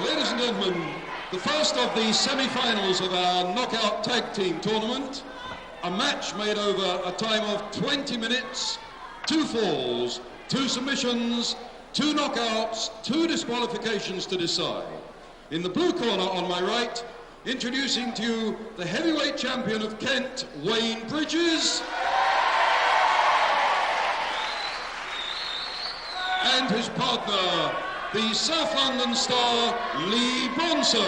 Ladies and gentlemen, the first of the semi-finals of our knockout tag team tournament, a match made over a time of 20 minutes, 2 falls, 2 submissions, 2 knockouts, 2 disqualifications to decide. In the blue corner on my right, introducing to you the heavyweight champion of Kent, Wayne Bridges, and his partner, the South London star, Lee Bronson.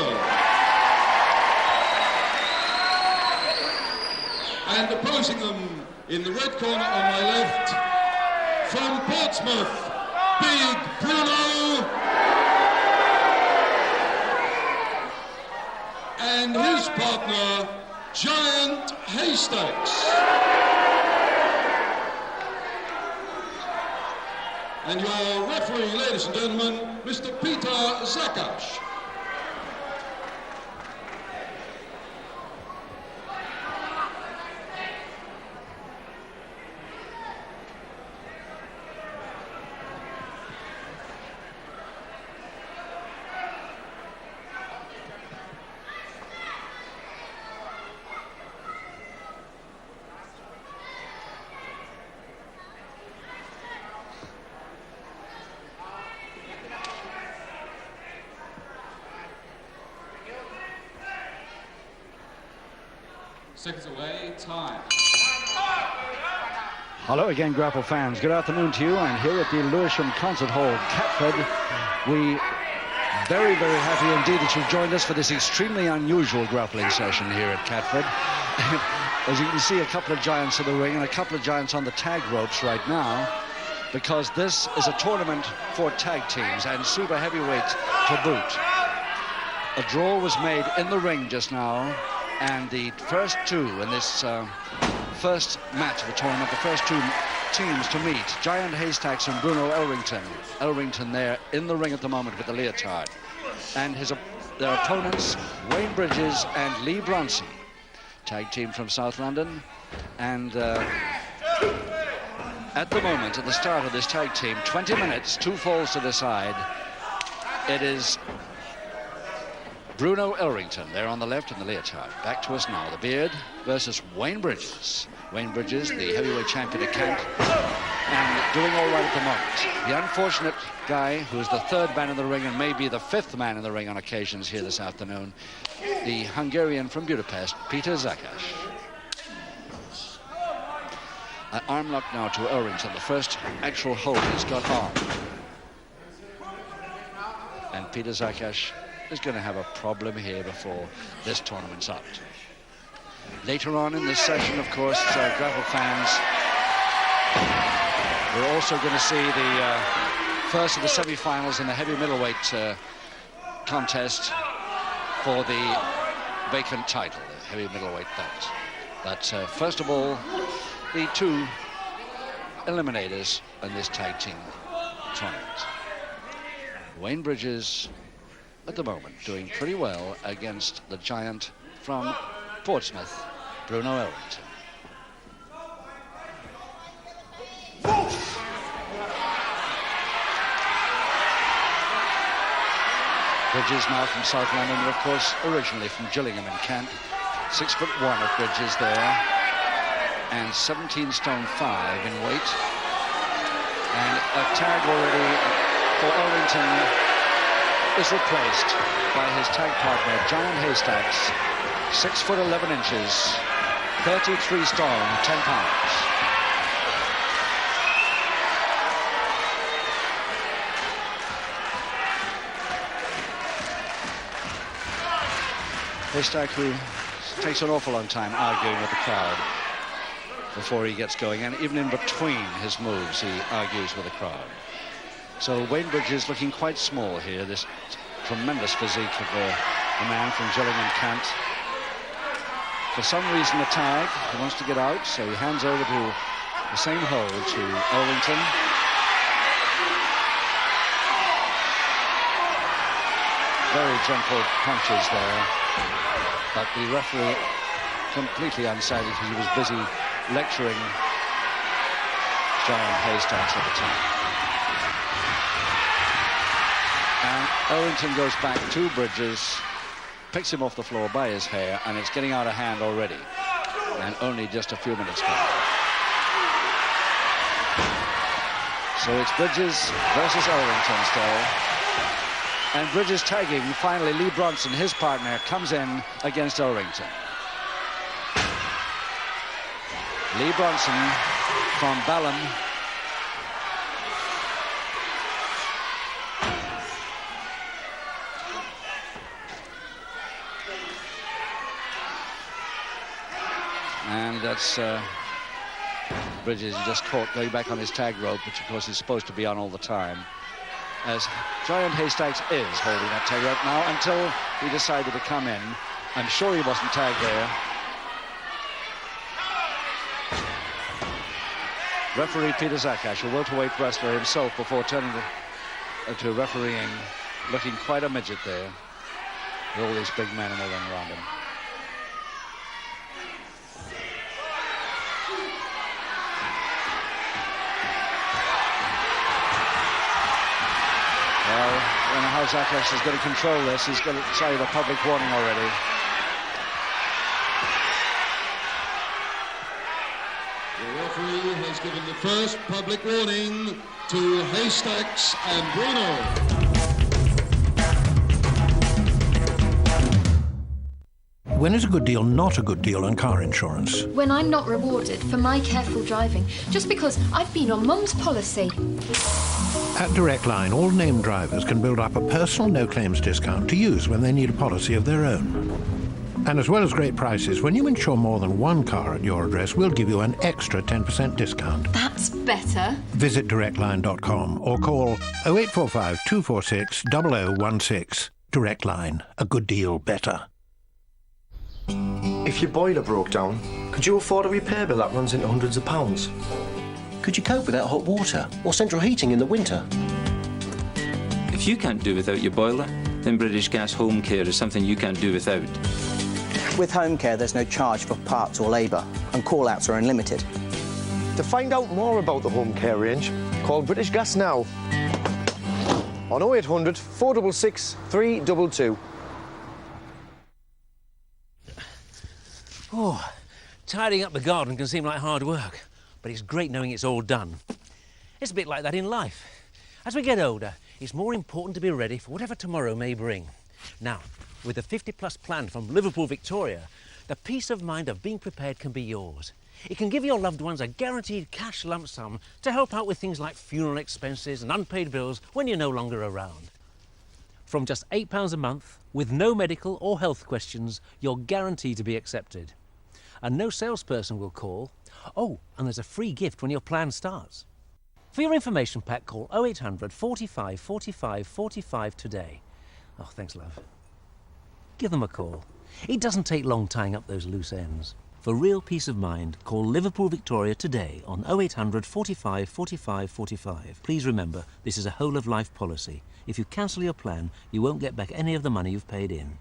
And opposing them in the red corner on my left, from Portsmouth, Big Bruno, and his partner, Giant Haystacks. And your referee, ladies and gentlemen, Mr. Peter Zakash. Seconds away, time. Hello again, Grapple fans. Good afternoon to you. And here at the Lewisham Concert Hall, Catford, we very, very happy indeed that you've joined us for this extremely unusual grappling session here at Catford. As you can see, a couple of giants in the ring and a couple of giants on the tag ropes right now, because this is a tournament for tag teams and super heavyweight to boot. A draw was made in the ring just now, and the first 2 in this first match of the tournament, the first 2 teams to meet, Giant Haystacks and Bruno Elrington. Elrington there in the ring at the moment with the leotard. And their opponents, Wayne Bridges and Lee Bronson. Tag team from South London. And at the moment, at the start of this tag team, 20 minutes, 2 falls to decide. It is Bruno Elrington there on the left in the leotard. Back to us now, the beard versus Wayne Bridges. Wayne Bridges, the heavyweight champion of Kent, and doing all right at the moment. The unfortunate guy who is the 3rd man in the ring and maybe the 5th man in the ring on occasions here this afternoon, the Hungarian from Budapest, Peter Zakash. Arm lock now to Elrington, the first actual hold he's got on. And Peter Zakash is going to have a problem here before this tournament's out. Later on in this session, of course, grapple fans, we're also going to see the first of the semi-finals in the heavy middleweight contest for the vacant title, the heavy middleweight belt. But first of all, the 2 eliminators in this tag team tournament. Wayne Bridges, at the moment, doing pretty well against the giant from Portsmouth, Bruno Elrington. Bridges now from South London, but of course originally from Gillingham in Kent. 6'1" of Bridges there, and 17 stone 5 in weight. And a tag already for Elrington is replaced by his tag partner, Giant Haystacks, 6'11", 33 stone, 10 pounds. Haystack, who takes an awful long time arguing with the crowd before he gets going, and even in between his moves, he argues with the crowd. So Wayne Bridges looking quite small here, this tremendous physique of a man from Gillingham, Kent. For some reason, the tag, he wants to get out, so he hands over to the same hold to Elrington. Very gentle punches there, but the referee completely unsighted because he was busy lecturing Giant Haystacks at the time. And Elrington goes back to Bridges, picks him off the floor by his hair, and it's getting out of hand already. And only just a few minutes gone. So it's Bridges versus Elrington still. And Bridges tagging. Finally, Lee Bronson, his partner, comes in against Elrington. Lee Bronson from Balham. And that's Bridges just caught going back on his tag rope, which of course is supposed to be on all the time, as Giant Haystacks is holding that tag rope now until he decided to come in. I'm sure he wasn't tagged there. Referee Peter Zakash, a welterweight wrestler himself before turning to refereeing, looking quite a midget there with all these big men in the ring around him. Well, I don't know how Zakash is going to control this. He's got to say the public warning already. The referee has given the first public warning to Haystacks and Bruno. When is a good deal not a good deal on car insurance? When I'm not rewarded for my careful driving, just because I've been on Mum's policy. At Direct Line, all named drivers can build up a personal no-claims discount to use when they need a policy of their own. And as well as great prices, when you insure more than one car at your address, we'll give you an extra 10% discount. That's better. Visit directline.com or call 0845 246 0016. Direct Line, a good deal better. If your boiler broke down, could you afford a repair bill that runs into hundreds of pounds? Could you cope without hot water or central heating in the winter? If you can't do without your boiler, then British Gas Home Care is something you can't do without. With Home Care, there's no charge for parts or labour, and call-outs are unlimited. To find out more about the home care range, call British Gas now on 0800 466 322. Oh, tidying up the garden can seem like hard work, but it's great knowing it's all done. It's a bit like that in life. As we get older, it's more important to be ready for whatever tomorrow may bring. Now, with the 50-plus plan from Liverpool Victoria, the peace of mind of being prepared can be yours. It can give your loved ones a guaranteed cash lump sum to help out with things like funeral expenses and unpaid bills when you're no longer around. From just £8 a month, with no medical or health questions, you're guaranteed to be accepted. And no salesperson will call. Oh, and there's a free gift when your plan starts. For your information pack, call 0800 45 45 45 today. Oh, thanks, love. Give them a call. It doesn't take long tying up those loose ends. For real peace of mind, call Liverpool Victoria today on 0800 45 45 45. Please remember, this is a whole-of-life policy. If you cancel your plan, you won't get back any of the money you've paid in.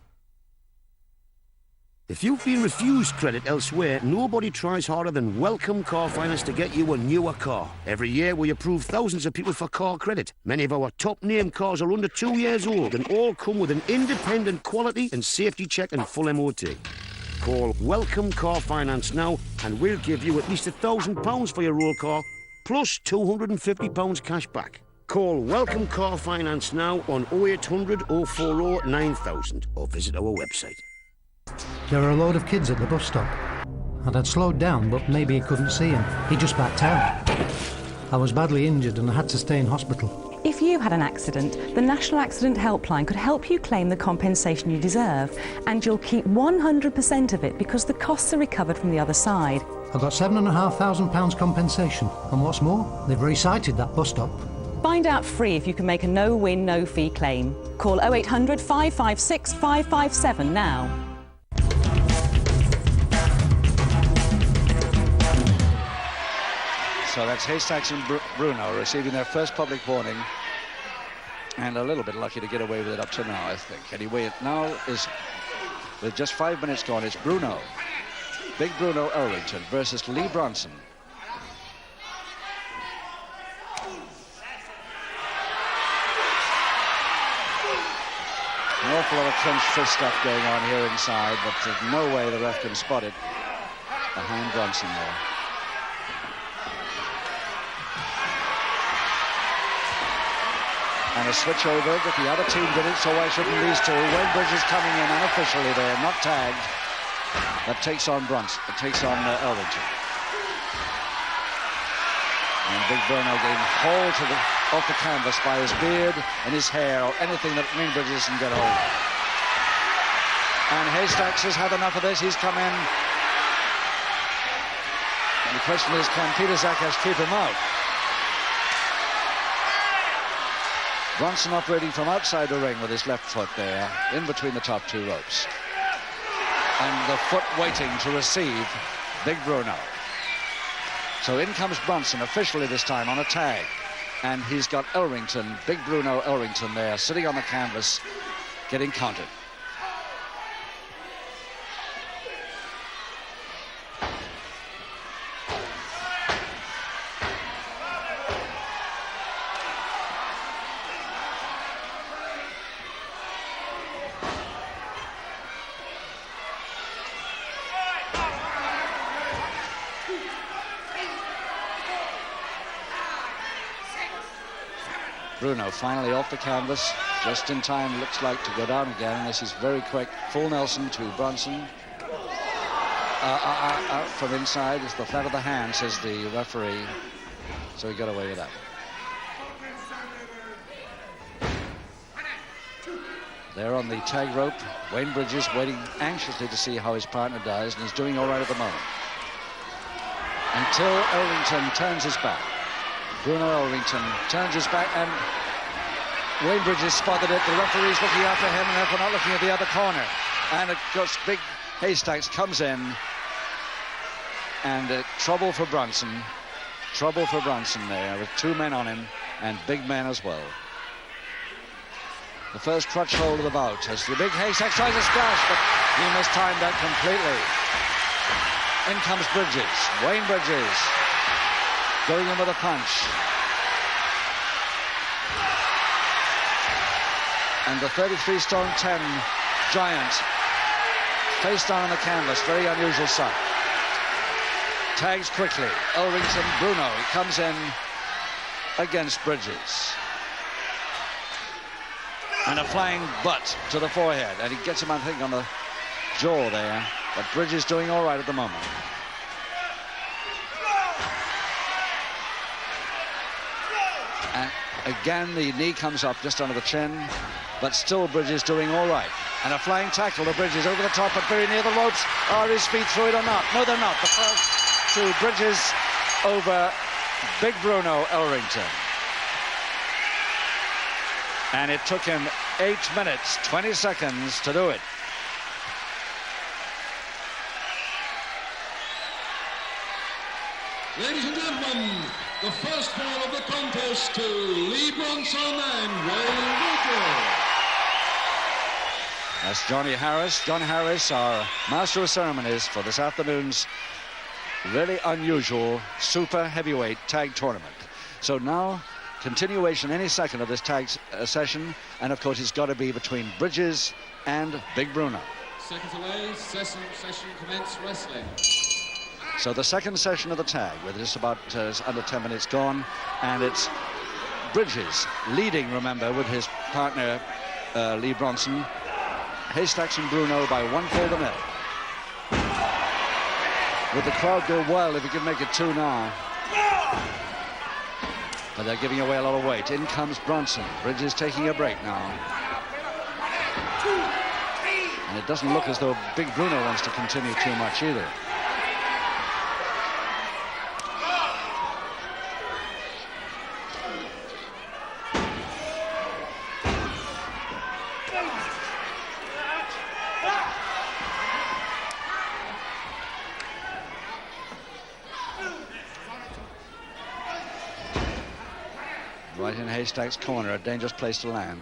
If you've been refused credit elsewhere, nobody tries harder than Welcome Car Finance to get you a newer car. Every year we approve thousands of people for car credit. Many of our top name cars are under 2 years old and all come with an independent quality and safety check and full MOT. Call Welcome Car Finance now and we'll give you at least £1,000 for your old car plus £250 cash back. Call Welcome Car Finance now on 0800 040 9000 or visit our website. There were a load of kids at the bus stop, and I'd slowed down, but maybe he couldn't see him. He just backed out. I was badly injured and I had to stay in hospital. If you had an accident, the National Accident Helpline could help you claim the compensation you deserve, and you'll keep 100% of it because the costs are recovered from the other side. I got £7,500 compensation, and what's more, they've recited that bus stop. Find out free if you can make a no-win, no-fee claim. Call 0800 556 557 now. So that's Haystacks and Bruno receiving their first public warning, and a little bit lucky to get away with it up to now, I think. Anyway, it now is, with just 5 minutes gone, it's Bruno, Big Bruno Elrington versus Lee Bronson. awful lot of clinch fist stuff going on here inside, but there's no way the ref can spot it behind Bronson there. And a switch over that the other team did it, so why shouldn't these two? Wayne Bridges coming in unofficially there, not tagged. That takes on Bronson. It takes on Elrington. And Big Bruno getting hauled off the canvas by his beard and his hair, or anything that Wayne Bridges can get hold of. And Haystacks has had enough of this. He's come in. And the question is, can Peter Zakas keep him out? Bronson operating from outside the ring with his left foot there, in between the top two ropes. And the foot waiting to receive Big Bruno. So in comes Bronson, officially this time, on a tag. And he's got Elrington, Big Bruno Elrington there, sitting on the canvas, getting counted. Bruno finally off the canvas, just in time, looks like, to go down again, unless he's very quick. Full Nelson to Bronson. Out from inside, it's the flat of the hand, says the referee. So he got away with that. There on the tag rope, Wayne Bridges waiting anxiously to see how his partner does, and he's doing all right at the moment. Until Elrington turns his back. Bruno Elrington turns his back, and Wayne Bridges spotted it. The referee's looking after him, and therefore not looking at the other corner. And of course, Big Haystacks comes in, and trouble for Bronson. Trouble for Bronson there, with two men on him, and big men as well. The first crutch hold of the bout as the Big Haystacks tries to splash, but he mistimed that completely. In comes Bridges, Wayne Bridges, going in with a punch. And the 33-stone 10 giant face down on the canvas, very unusual sight. Tags quickly, Elrington, Bruno, he comes in against Bridges. And a flying butt to the forehead, and he gets him, I think, on the jaw there, but Bridges doing all right at the moment. And again, the knee comes up just under the chin, but still Bridges doing all right. And a flying tackle to Bridges over the top, but very near the ropes. Are his feet through it or not? No, they're not. The first to Bridges over Big Bruno Elrington. And it took him 8 minutes, 20 seconds to do it. Ladies and gentlemen, the first fall of the contest to Lee Bronson and Wayne Bridges. That's Johnny Harris. John Harris, our master of ceremonies for this afternoon's really unusual super heavyweight tag tournament. So now, continuation any second of this tag session, and of course it's got to be between Bridges and Big Bruno. Seconds away, session commence wrestling. So the second session of the tag, with just about under 10 minutes gone, and it's Bridges leading, remember, with his partner Lee Bronson. Haystacks and Bruno by 1/4 a minute. Would the crowd go wild if he could make it 2 now? But they're giving away a lot of weight. In comes Bronson. Bridges taking a break now. And it doesn't look as though Big Bruno wants to continue too much either. Right in Haystacks' corner, a dangerous place to land.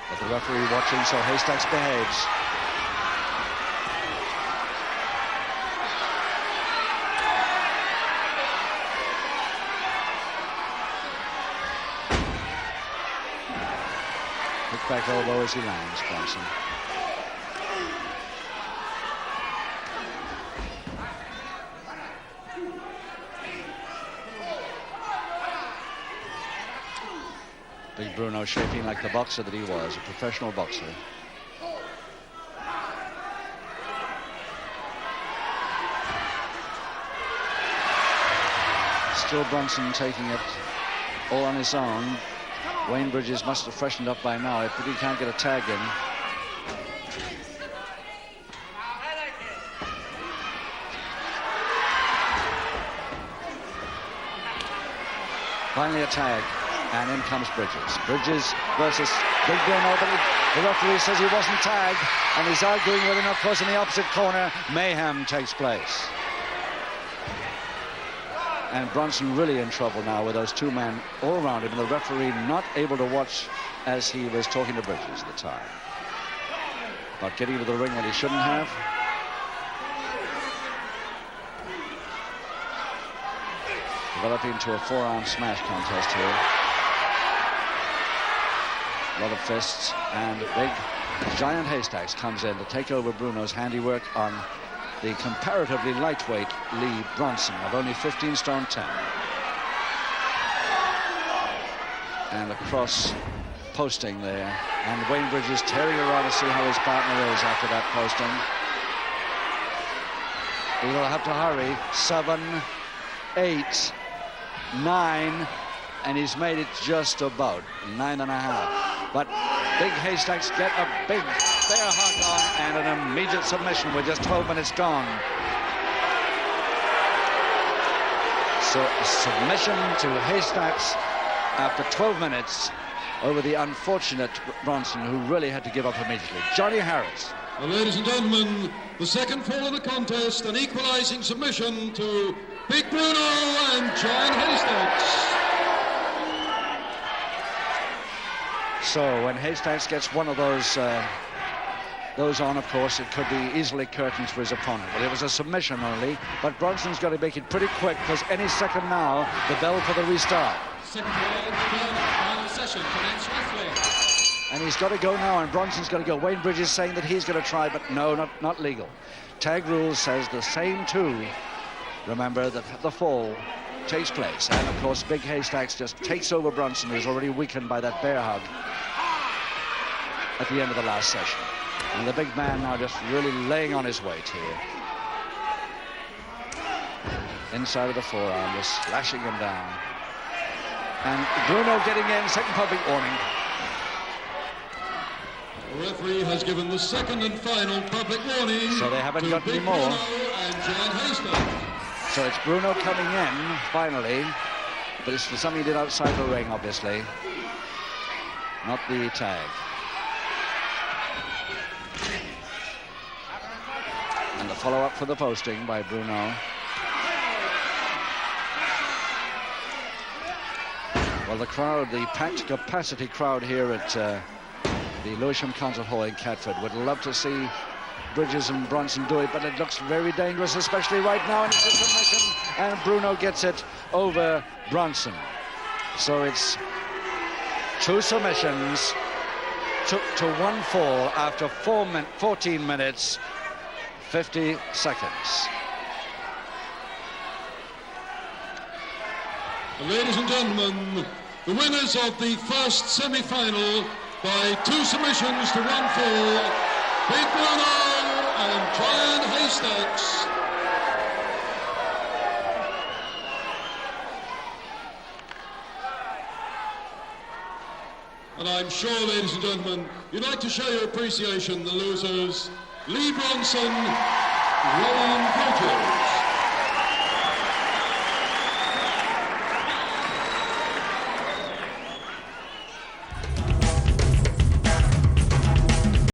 But the referee watching, so Haystacks behaves. back elbow as he lands, Bronson. Big Bruno shaping like the boxer that he was, a professional boxer. Still Bronson taking it all on his own. Wayne Bridges must have freshened up by now, but he can't get a tag in. Finally a tag, and in comes Bridges. Bridges versus Big Bruno, but the referee says he wasn't tagged, and he's arguing with him. Of course, in the opposite corner, mayhem takes place. And Bronson really in trouble now with those two men all around him, and the referee not able to watch as he was talking to Bridges at the time. But getting to the ring when he shouldn't have. Developing to a forearm smash contest here. A lot of fists, and big giant Haystacks comes in to take over Bruno's handiwork on the comparatively lightweight Lee Bronson of only 15 stone 10. And a cross posting there, and Wayne Bridges tearing around to see how his partner is after that posting. He will have to hurry. 7, 8, 9, and he's made it just about 9.5. But big Haystacks get a big bear hug on and an immediate submission with just 12 minutes gone. So submission to Haystacks after 12 minutes over the unfortunate Bronson, who really had to give up immediately. Johnny Harris. Well, ladies and gentlemen, the second fall of the contest, an equalizing submission to Big Bruno and Giant Haystacks. So when Haystacks gets one of those on, of course, it could be easily curtains for his opponent. But it was a submission only, but Bronson's got to make it pretty quick, because any second now, the bell for the restart. Second ball, final session, commence wrestling. And he's got to go now, and Bronson's got to go. Wayne Bridges saying that he's going to try, but no, not legal. Tag rules says the same too. Remember that the fall takes place, and of course big Haystacks just takes over Bronson, who's already weakened by that bear hug at the end of the last session. And the big man now just really laying on his weight here. Inside of the forearm, just slashing him down. And Bruno getting in, second public warning. The referee has given the second and final public warning. So they haven't got any more. Bruno and Giant Haystacks. So it's Bruno coming in, finally. But it's for something he did outside the ring, obviously. Not the tag. And the follow-up for the posting by Bruno. Well, the crowd, the packed capacity crowd here at the Lewisham Concert Hall in Catford would love to see Bridges and Bronson do it, but it looks very dangerous, especially right now. And it's a submission, and Bruno gets it over Bronson. So it's 2 submissions to 1 fall after 14 minutes, 50 seconds. Ladies and gentlemen, the winners of the first semi-final by 2 submissions to 1 fall, Big Bruno and Giant Haystacks. And I'm sure, ladies and gentlemen, you'd like to show your appreciation, the losers, Lee Bronson, Wayne Bridges.